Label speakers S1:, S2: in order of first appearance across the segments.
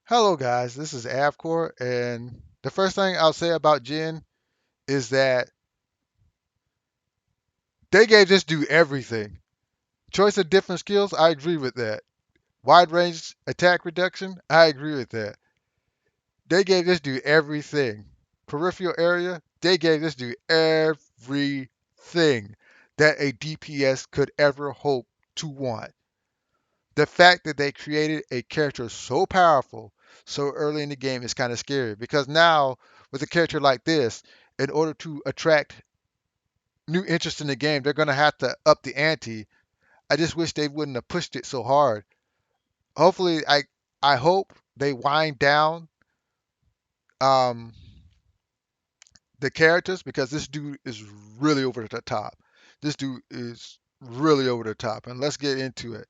S1: Hello guys, this is Avcoor, and the first thing I'll say about Jin is that they gave this dude everything. Choice of different skills, I agree with that. Wide range attack reduction, I agree with that. They gave this dude everything. Peripheral area, they gave this dude everything that a DPS could ever hope to want. The fact that they created a character so powerful so early in the game is kind of scary because now with a character like this, in order to attract new interest in the game, they're going to have to up the ante. I just wish they wouldn't have pushed it so hard. Hopefully, I hope they wind down um, the characters because this dude is really over the top. This dude is really over the top, and let's get into it.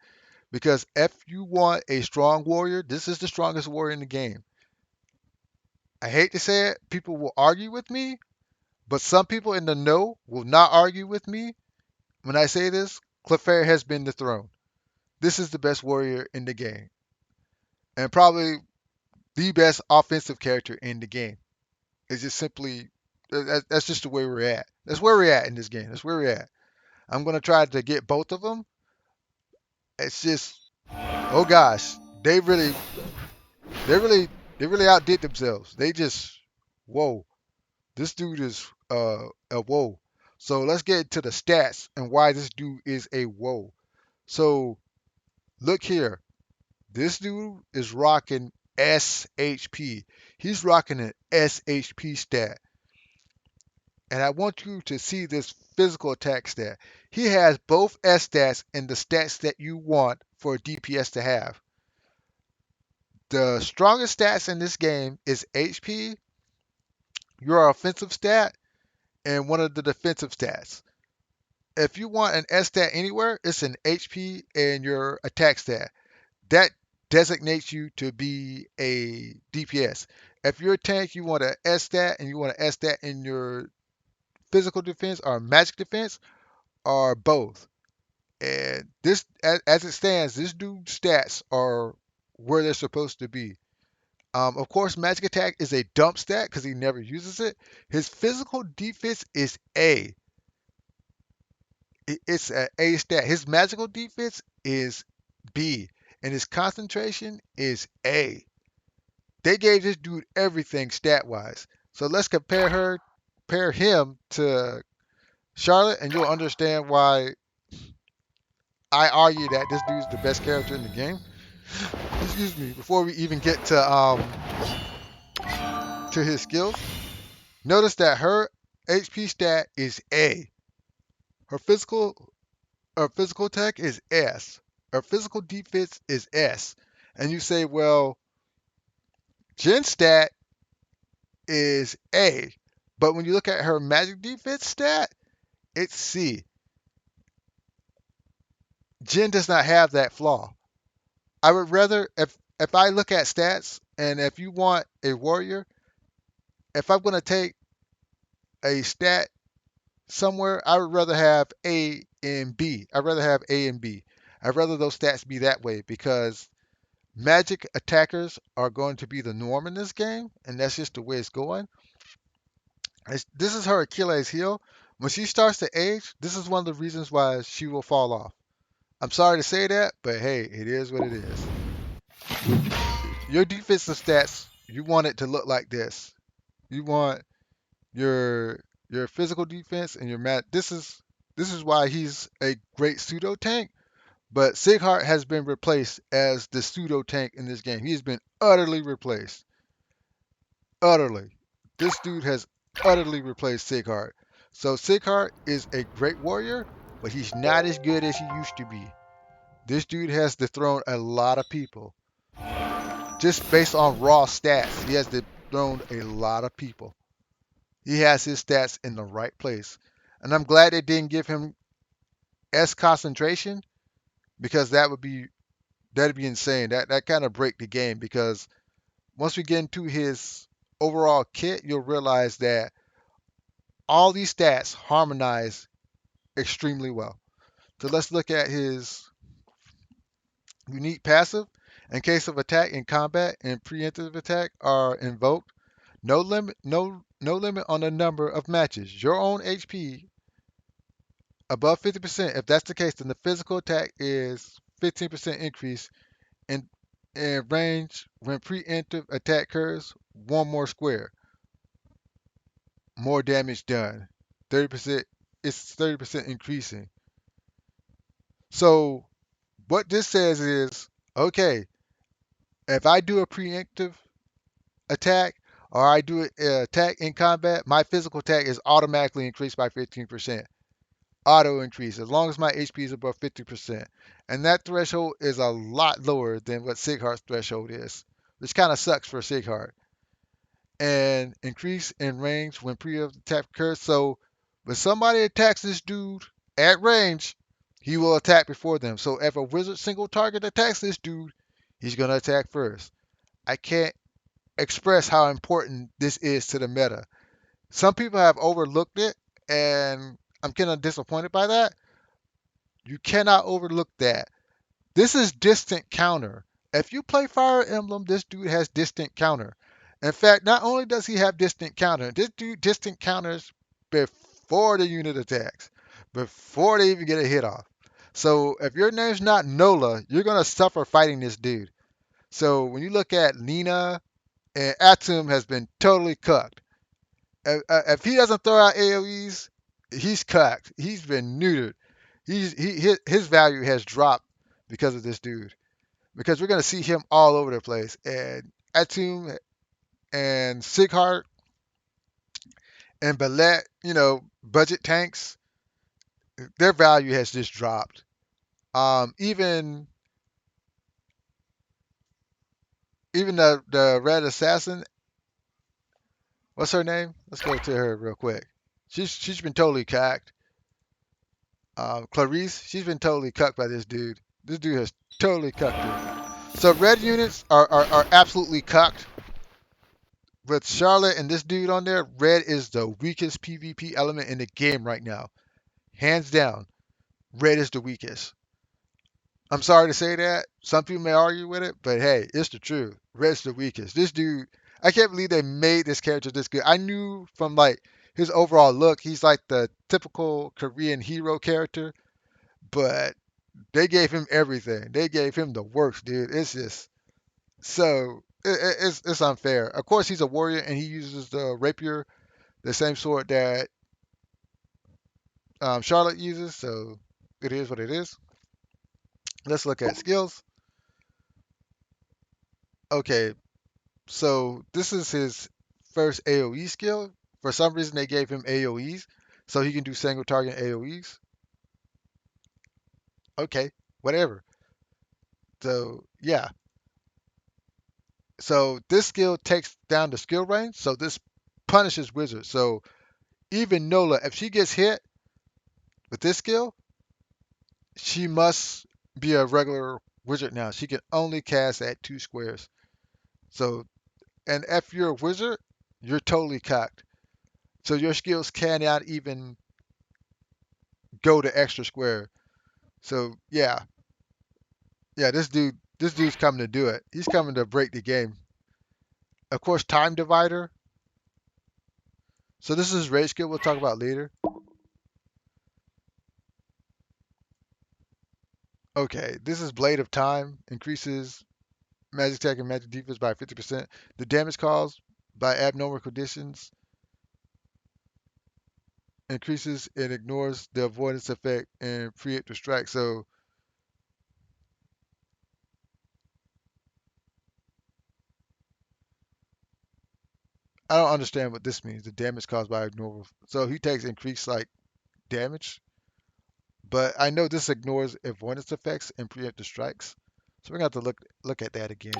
S1: Because if you want a strong warrior, this is the strongest warrior in the game. I hate to say it, people will argue with me, but some people in the know will not argue with me. When I say this, Clefairy has been dethroned. This is the best warrior in the game, and probably the best offensive character in the game. It's just simply that's just the way we're at. That's where we're at in this game. That's where we're at. I'm gonna try to get both of them. It's just, oh gosh, they really, they really, they really outdid themselves. They just, whoa. This dude is a whoa. So let's get into the stats and why this dude is a whoa. So look here. This dude is rocking SHP. He's rocking an SHP stat. And I want you to see this physical attack stat. He has both S stats and the stats that you want for a DPS to have. The strongest stats in this game is HP, your offensive stat, and one of the defensive stats. If you want an S stat anywhere, it's an HP and your attack stat. That designates you to be a DPS. If you're a tank, you want an S stat and you want an S stat in your physical defense or magic defense or both. And this, as it stands, this dude's stats are where they're supposed to be. Of course, magic attack is a dump stat because he never uses it. His physical defense is A. It's an A stat. His magical defense is B, and his concentration is A. They gave this dude everything stat wise. So let's compare him to Charlotte, and you'll understand why I argue that this dude's the best character in the game. Excuse me. Before we even get to his skills, notice that her HP stat is A. Her physical attack is S. Her physical defense is S. And you say, well, Gen stat is A. But when you look at her magic defense stat, it's C. Jen does not have that flaw. I would rather if I look at stats and if you want a warrior, if I'm gonna take a stat somewhere, I would rather have A and B. I'd rather have A and B. I'd rather those stats be that way because magic attackers are going to be the norm in this game, and that's just the way it's going. This is her Achilles heel. When she starts to age, this is one of the reasons why she will fall off. I'm sorry to say that, but hey, it is what it is. Your defensive stats, you want it to look like this. You want your physical defense and your mat. This is why he's a great pseudo tank. But Sighart has been replaced as the pseudo tank in this game. He has been utterly replaced. Utterly. This dude has utterly replaced Sighart. So Sighart is a great warrior, but he's not as good as he used to be. This dude has dethroned a lot of people. Just based on raw stats, he has dethroned a lot of people. He has his stats in the right place. And I'm glad they didn't give him S concentration because that'd be insane. That kind of break the game because once we get into his overall kit, you'll realize that all these stats harmonize extremely well. So let's look at his unique passive. In case of attack in combat and preemptive attack are invoked, no limit on the number of matches. Your own HP above 50%. If that's the case, then the physical attack is 15% increase in range when preemptive attack occurs. One more square, more damage done. 30%. It's 30% increasing. So what this says is, okay, if I do a preemptive attack or I do an attack in combat, my physical attack is automatically increased by 15%. Auto increase as long as my HP is above 50%. And that threshold is a lot lower than what Sighart's threshold is, which kind of sucks for Sighart. And increase in range when pre-attack occurs. So when somebody attacks this dude at range, he will attack before them. So if a wizard single target attacks this dude, he's going to attack first. I can't express how important this is to the meta. Some people have overlooked it, and I'm kind of disappointed by that. You cannot overlook that. This is distant counter. If you play Fire Emblem, this dude has distant counter. In fact, not only does he have distant counter, this dude distant counters before the unit attacks, before they even get a hit off. So if your name's not Nola, you're gonna suffer fighting this dude. So when you look at Nina and Atum has been totally cucked. If he doesn't throw out AoEs, he's cucked. He's been neutered. His value has dropped because of this dude. Because we're gonna see him all over the place. And Atum and Sighart and Ballet, budget tanks, their value has just dropped. Even the Red Assassin, what's her name? Let's go to her real quick. She's been totally cacked. Clarice, she's been totally cucked by this dude. This dude has totally cucked her. So red units are absolutely cucked. With Charlotte and this dude on there, red is the weakest PvP element in the game right now. Hands down, red is the weakest. I'm sorry to say that. Some people may argue with it, but hey, it's the truth. Red's the weakest. This dude, I can't believe they made this character this good. I knew from like his overall look, he's like the typical Korean hero character, but they gave him everything. They gave him the works, dude. It's just so it's unfair. Of course, he's a warrior and he uses the rapier, the same sword that Charlotte uses. So it is what it is. Let's look at skills. Okay, so this is his first AOE skill. For some reason, they gave him AOEs, so he can do single target AOEs. Okay, whatever. So yeah, so this skill takes down the skill range. So this punishes wizards. So even Nola, if she gets hit with this skill, she must be a regular wizard now. She can only cast at 2 squares. So, and if you're a wizard, you're totally cocked. So your skills cannot even go the extra square. So yeah, yeah, this dude's coming to do it. He's coming to break the game. Of course, time divider. So this is rage skill we'll talk about later. Okay, this is blade of time. Increases magic attack and magic defense by 50%. The damage caused by abnormal conditions increases and ignores the avoidance effect and preemptive strike. So I don't understand what this means. The damage caused by abnormal. So he takes increased like damage, but I know this ignores avoidance effects and preemptive strikes. So we're gonna have to look at that again.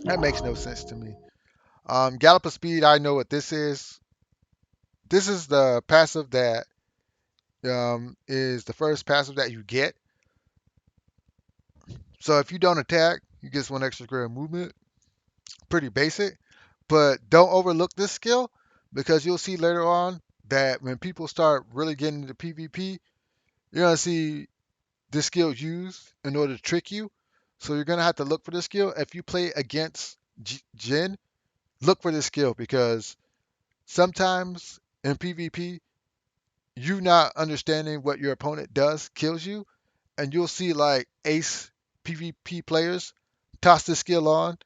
S1: That makes no sense to me. Gallop of speed. I know what this is. This is the passive that is the first passive that you get. So if you don't attack, you get 1 extra square of movement. Pretty basic, but don't overlook this skill because you'll see later on that when people start really getting into PvP, you're gonna see this skill used in order to trick you. So you're gonna have to look for this skill. If you play against Jin, look for this skill because sometimes in PvP, you not understanding what your opponent does kills you, and you'll see like ace PvP players toss this skill on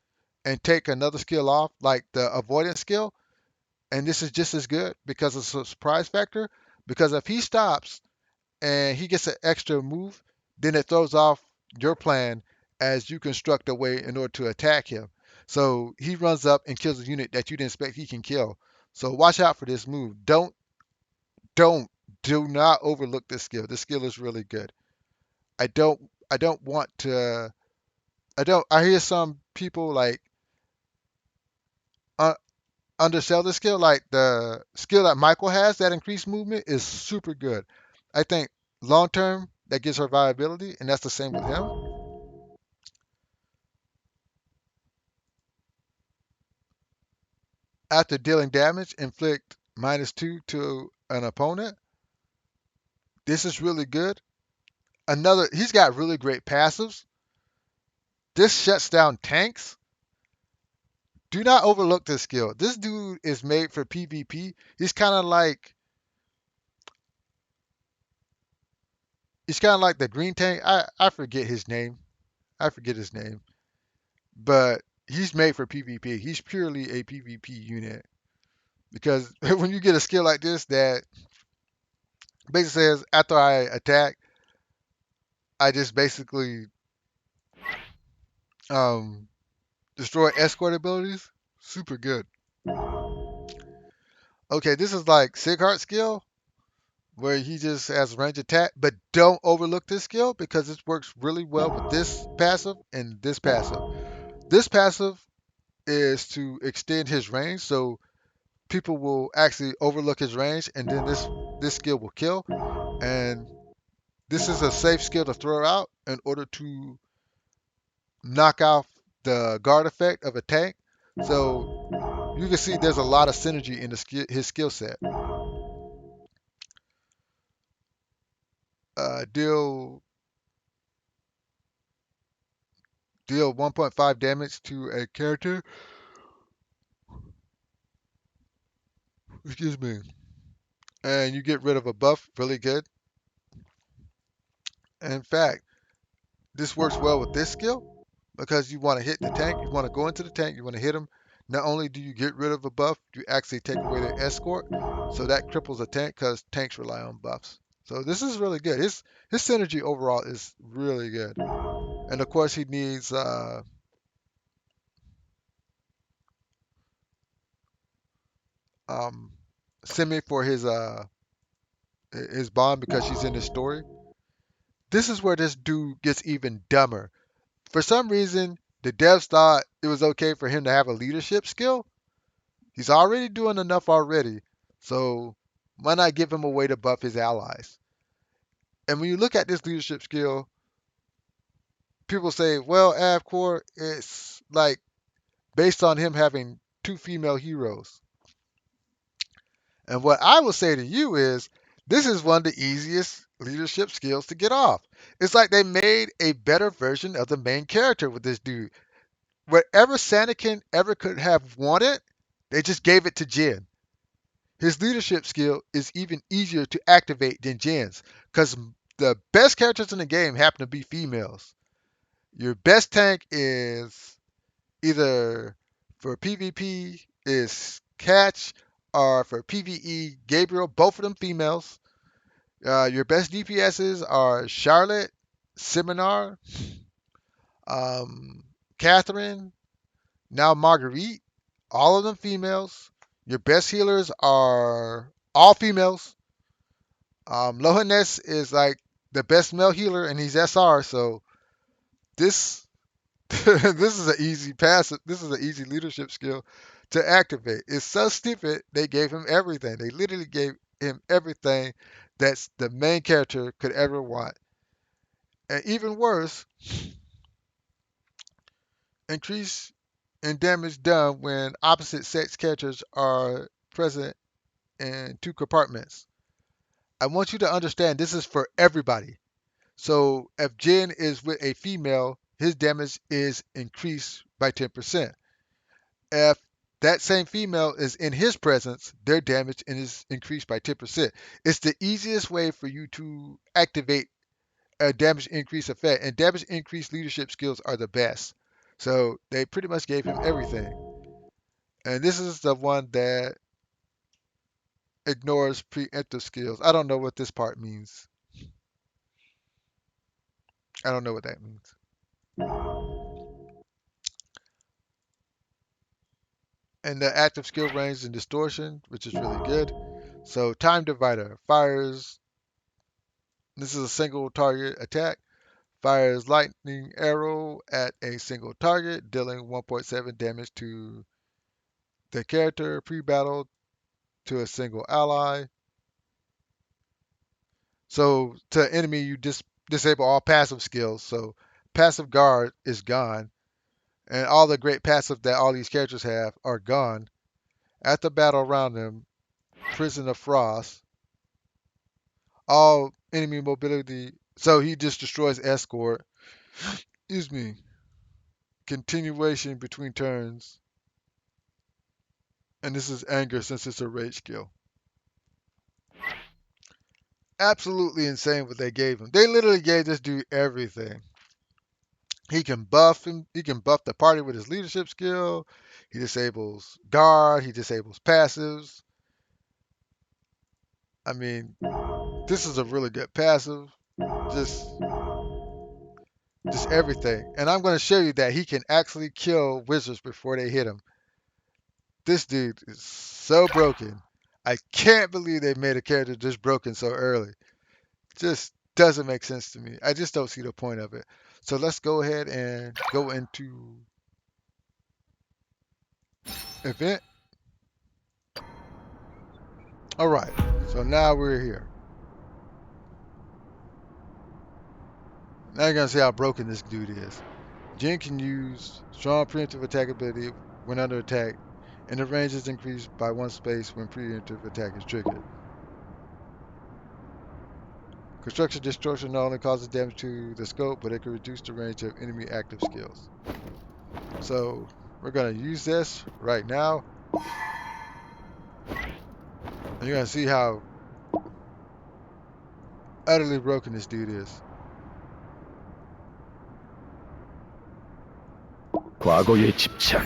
S1: and take another skill off, like the avoidance skill, and this is just as good because it's a surprise factor. Because if he stops and he gets an extra move, then it throws off your plan as you construct a way in order to attack him. So he runs up and kills a unit that you didn't expect he can kill. So watch out for this move. Don't do not overlook this skill. This skill is really good. I don't want to I hear some people like uh, undersell the skill. Like the skill that Michael has, that increased movement, is super good. I think long term that gives her viability, and that's the same with him. After dealing damage, inflict -2 to an opponent. This is really good. He's got really great passives. This shuts down tanks. Do not overlook this skill. This dude is made for PvP. He's kind of like the green tank. I forget his name. I forget his name. But he's made for PvP. He's purely a PvP unit. Because when you get a skill like this that basically says after I attack, I just basically um, destroy escort abilities. Super good. Okay, this is like Sighart's skill where he just has range attack, but don't overlook this skill because it works really well with this passive and this passive. This passive is to extend his range, so people will actually overlook his range, and then this skill will kill. And this is a safe skill to throw out in order to knock off the guard effect of a tank. So you can see there's a lot of synergy in his skill set. Deal 1.5 damage to a character. Excuse me. And you get rid of a buff. Really good. In fact, this works well with this skill because you want to hit the tank. You want to go into the tank. You want to hit him. Not only do you get rid of a buff, you actually take away their escort. So that cripples a tank because tanks rely on buffs. So this is really good. His synergy overall is really good. And of course he needs um, Simi for his bond because she's in his story. This is where this dude gets even dumber. For some reason, the devs thought it was okay for him to have a leadership skill. He's already doing enough already, so why not give him a way to buff his allies? And when you look at this leadership skill, people say, well, Avcoor, it's like based on him having two female heroes. And what I will say to you is, this is one of the easiest leadership skills to get off. It's like they made a better version of the main character with this dude. Whatever Sanakin ever could have wanted, they just gave it to Jin. His leadership skill is even easier to activate than Jin's because the best characters in the game happen to be females. Your best tank is either for PvP is Catch or for PvE Gabriel, both of them females. Your best DPSs are Charlotte, Seminar, um, Catherine, now Marguerite, all of them females. Your best healers are all females. Lohanes is like the best male healer, and he's SR. So this this is an easy pass. This is an easy leadership skill to activate. It's so stupid. They gave him everything. They literally gave him everything that's the main character could ever want. And even worse, increase in damage done when opposite sex characters are present in two compartments. I want you to understand this is for everybody. So if Jin is with a female, his damage is increased by 10%. If that same female is in his presence, their damage is increased by 10%. It's the easiest way for you to activate a damage increase effect, and damage increase leadership skills are the best. So they pretty much gave him everything. And this is the one that ignores preemptive skills. I don't know what this part means. I don't know what that means. And the active skill range and distortion, which is really good. So time divider fires. This is a single target attack. Fires lightning arrow at a single target, dealing 1.7 damage to the character pre-battle to a single ally. So to enemy, you disable all passive skills. So passive guard is gone, and all the great passive that all these characters have are gone. At the battle around them, Prison of Frost, all enemy mobility. So he just destroys escort. Excuse me. Continuation between turns, and this is anger since it's a rage skill. Absolutely insane what they gave him. They literally gave this dude everything. He can buff him. He can buff the party with his leadership skill. He disables guard. He disables passives. I mean, this is a really good passive. Just, just everything. And I'm going to show you that he can actually kill wizards before they hit him. This dude is so broken. I can't believe they made a character this broken so early. Just doesn't make sense to me. I just don't see the point of it. So let's go ahead and go into event. All right. So now we're here. Now you're going to see how broken this dude is. Jin can use strong preemptive attack ability when under attack, and the range is increased by one space when preemptive attack is triggered. Construction distortion not only causes damage to the scope, but it can reduce the range of enemy active skills. So we're going to use this right now. And you're going to see how utterly broken this dude is.
S2: 과거의 집착.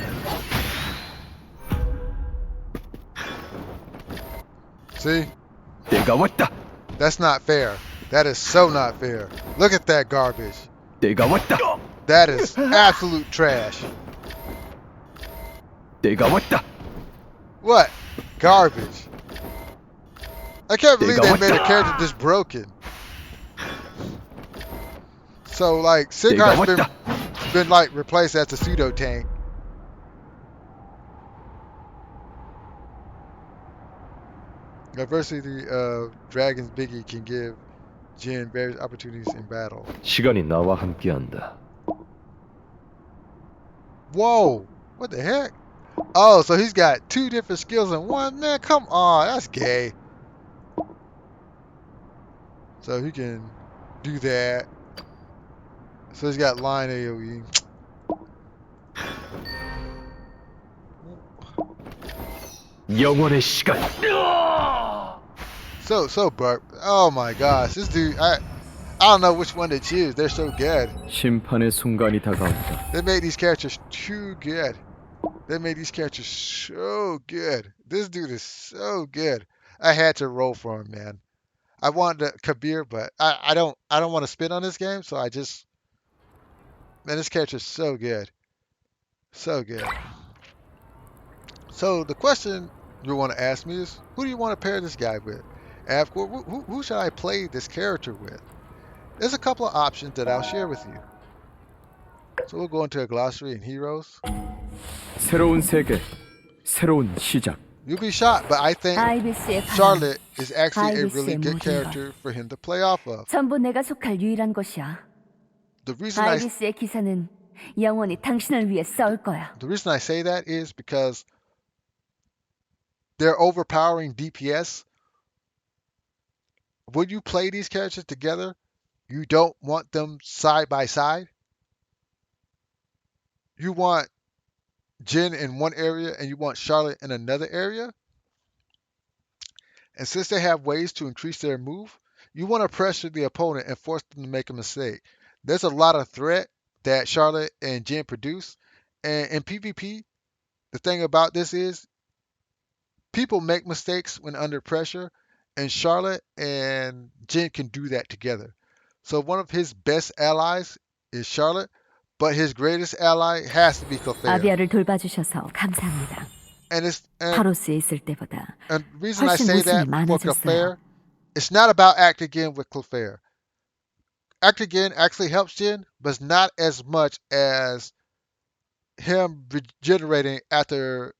S1: See?
S2: 때가 왔다.
S1: That's not fair. That is so not fair. Look at that garbage.
S2: 때가 왔다.
S1: That is absolute trash.
S2: 때가 왔다.
S1: What? Garbage. I can't believe they made a character this broken. So like Sighart's been like replaced as a pseudo tank. Diversity of Dragon's Biggie can give Jin various opportunities in battle.
S2: 시간이 나와 함께한다.
S1: Whoa! What the heck? Oh, so he's got two different skills in one? Man, come on. That's gay. So he can do that. So he's got line AoE.
S2: 영원의 시간.
S1: So burp. Oh my gosh. This dude, I don't know which one to choose. They're so good.
S2: 심판의 순간이 다가온다.
S1: They made these characters too good. They made these characters so good. This dude is so good. I had to roll for him, man. I wanted Kabir, but I don't want to spit on this game, so I just, man, this character is so good. So good. So the question you want to ask me is, who do you want to pair this guy with? Avcoor, who should I play this character with? There's a couple of options that I'll share with you. So we'll go into a glossary and heroes.
S2: 새로운 세계, 새로운 시작.
S1: You'll be shocked, but I think Charlotte is actually a really good character for him to play off of.
S3: 전부 내가 속할 유일한 곳이야.
S1: The reason
S3: 아이비스의 기사는 영원히 당신을 위해 싸울 거야.
S1: the reason I say that is because they're overpowering DPS. When you play these characters together, you don't want them side by side. you want Jin in one area and you want Charlotte in another area, and since they have ways to increase their move, you want to pressure the opponent and force them to make a mistake. There's a lot of threat that Charlotte and Jin produce, and in PvP, the thing about this is people make mistakes when under pressure, and Charlotte and Jin can do that together. So one of his best allies is Charlotte, but his greatest ally has to be Clefairy.
S3: 아비아를 돌봐주셔서 감사합니다.
S1: And it's
S3: 타로스에 있을 때보다
S1: and the reason I
S3: 훨씬
S1: say
S3: 웃음이
S1: that for
S3: 많아졌어요.
S1: Clefairy, it's not about acting again with Clefairy. Act again actually helps Jin, but it's not as much as him regenerating after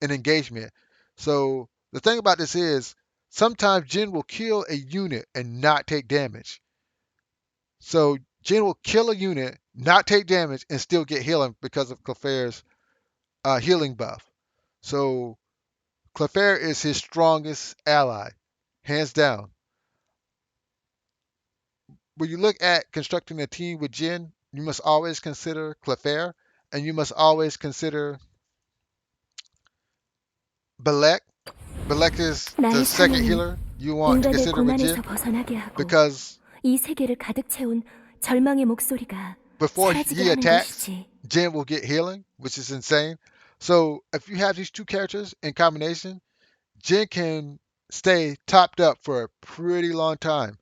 S1: an engagement. So the thing about this is sometimes Jin will kill a unit and not take damage. So Jin will kill a unit, not take damage, and still get healing because of Clefairy's healing buff. So Clefairy is his strongest ally, hands down. When you look at constructing a team with Jin, you must always consider Clefairy, and you must always consider Belek. Belek is the
S4: 나의
S1: second
S4: 사명은
S1: healer you want to
S4: 인간을
S1: consider with
S4: 고난에서
S1: Jin
S4: 벗어나게 하고
S1: because
S4: 이 세계를 가득 채운 절망의 목소리가
S1: before
S4: 사라지게
S1: he
S4: 하는
S1: attacks,
S4: 것이지.
S1: Jin will get healing, which is insane. So if you have these two characters in combination, Jin can stay topped up for a pretty long time.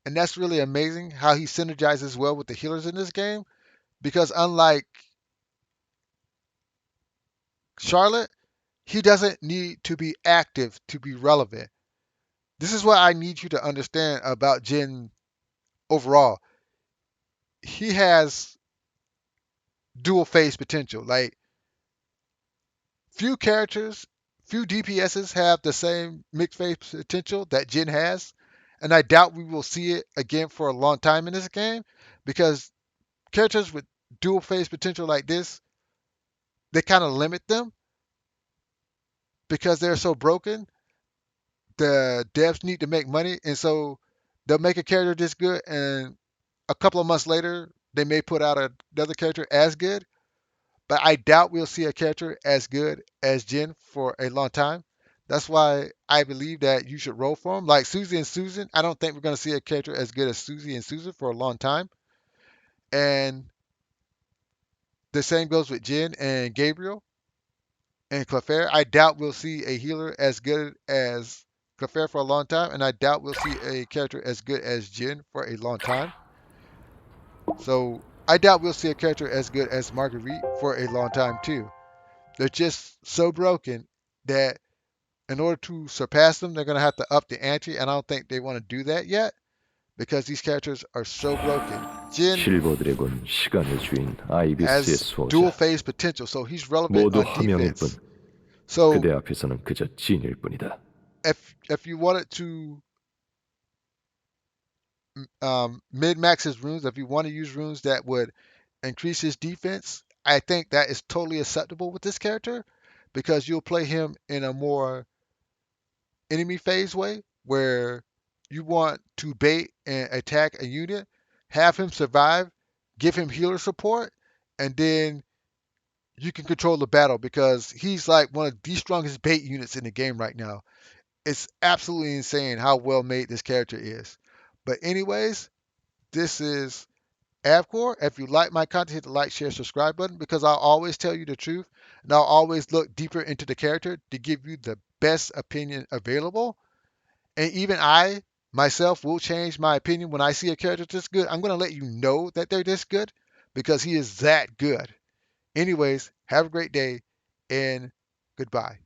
S1: And that's really amazing how he synergizes well with the healers in this game. Because unlike Charlotte, he doesn't need to be active to be relevant. This is what I need you to understand about Jin overall. He has dual phase potential. Like few characters, few DPSs have the same mixed phase potential that Jin has. And I doubt we will see it again for a long time in this game because characters with dual phase potential like this, they kind of limit them because they're so broken. The devs need to make money, and so they'll make a character this good, and a couple of months later, they may put out another character as good. But I doubt we'll see a character as good as Jin for a long time. That's why I believe that you should roll for him. Like Susie and Susan, I don't think we're going to see a character as good as Susie and Susan for a long time. And the same goes with Jin and Gabriel and Clefairy. I doubt we'll see a healer as good as Clefairy for a long time, and I doubt we'll see a character as good as Jin for a long time. So I doubt we'll see a character as good as Marguerite for a long time too. They're just so broken that in order to surpass them, they're going to have to up the ante, and I don't think they want to do that yet because these characters are so broken. Jin
S2: 실버 드래곤 시간의 주인 아이비스의
S1: has dual
S2: 수호자
S1: phase potential, so he's relevant
S2: 모두
S1: on
S2: 함영일 뿐
S1: defense. So
S2: 그대 앞에서는 그저 진일 뿐이다.
S1: if you wanted to min-max his runes, if you want to use runes that would increase his defense, I think that is totally acceptable with this character because you'll play him in a more enemy phase way where you want to bait and attack a unit, have him survive, give him healer support, and then you can control the battle because he's like one of the strongest bait units in the game right now. It's absolutely insane how well made this character is. But anyways, this is Avcoor. If you like my content, hit the like, share, subscribe button because I'll always tell you the truth and I'll always look deeper into the character to give you the best opinion available. And even I myself will change my opinion when I see a character this good. I'm going to let you know that they're this good because he is that good. Anyways, have a great day and goodbye.